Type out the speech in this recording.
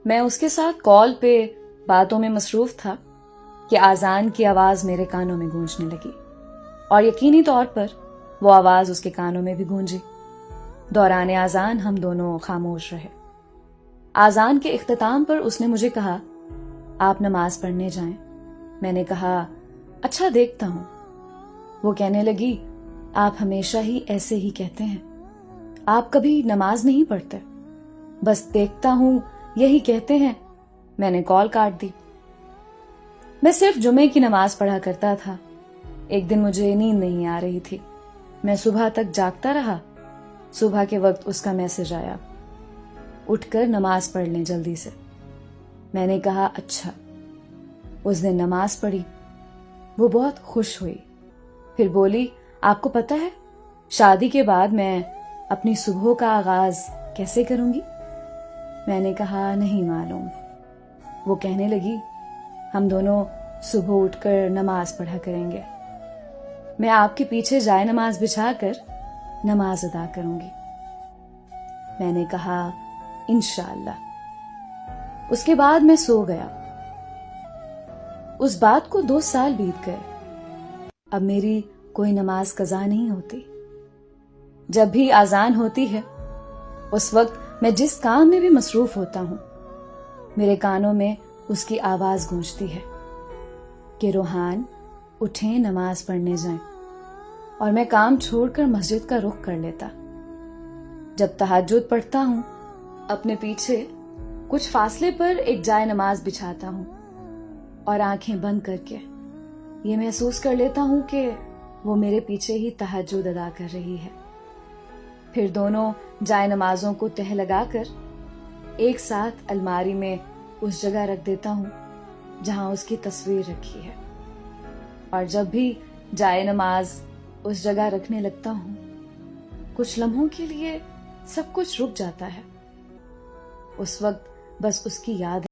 میں اس کے ساتھ کال پہ باتوں میں مصروف تھا کہ آذان کی آواز میرے کانوں میں گونجنے لگی، اور یقینی طور پر وہ آواز اس کے کانوں میں بھی گونجی۔ دوران آذان ہم دونوں خاموش رہے۔ آذان کے اختتام پر اس نے مجھے کہا، آپ نماز پڑھنے جائیں۔ میں نے کہا، اچھا دیکھتا ہوں۔ وہ کہنے لگی، آپ ہمیشہ ہی ایسے ہی کہتے ہیں، آپ کبھی نماز نہیں پڑھتے، بس دیکھتا ہوں یہی کہتے ہیں۔ میں نے کال کاٹ دی۔ میں صرف جمعے کی نماز پڑھا کرتا تھا۔ ایک دن مجھے نیند نہیں آ رہی تھی، میں صبح تک جاگتا رہا۔ صبح کے وقت اس کا میسج آیا، اٹھ کر نماز پڑھ لیں جلدی سے۔ میں نے کہا، اچھا۔ اس دن نماز پڑھی، وہ بہت خوش ہوئی، پھر بولی، آپ کو پتہ ہے شادی کے بعد میں اپنی صبح کا آغاز کیسے کروں گی؟ میں نے کہا، نہیں معلوم۔ وہ کہنے لگی، ہم دونوں صبح اٹھ کر نماز پڑھا کریں گے، میں آپ کے پیچھے جائے نماز بچھا کر نماز ادا کروں گی۔ میں نے کہا، انشاءاللہ۔ اس کے بعد میں سو گیا۔ اس بات کو 2 سال بیت گئے۔ اب میری کوئی نماز قضا نہیں ہوتی۔ جب بھی آذان ہوتی ہے، اس وقت میں جس کام میں بھی مصروف ہوتا ہوں، میرے کانوں میں اس کی آواز گونجتی ہے کہ روحان اٹھیں، نماز پڑھنے جائیں، اور میں کام چھوڑ کر مسجد کا رخ کر لیتا۔ جب تہجد پڑھتا ہوں، اپنے پیچھے کچھ فاصلے پر ایک جائے نماز بچھاتا ہوں اور آنکھیں بند کر کے یہ محسوس کر لیتا ہوں کہ وہ میرے پیچھے ہی تہجد ادا کر رہی ہے۔ پھر دونوں جائے نمازوں کو تہ لگا کر ایک ساتھ الماری میں اس جگہ رکھ دیتا ہوں جہاں اس کی تصویر رکھی ہے، اور جب بھی جائے نماز اس جگہ رکھنے لگتا ہوں، کچھ لمحوں کے لیے سب کچھ رک جاتا ہے۔ اس وقت بس اس کی یاد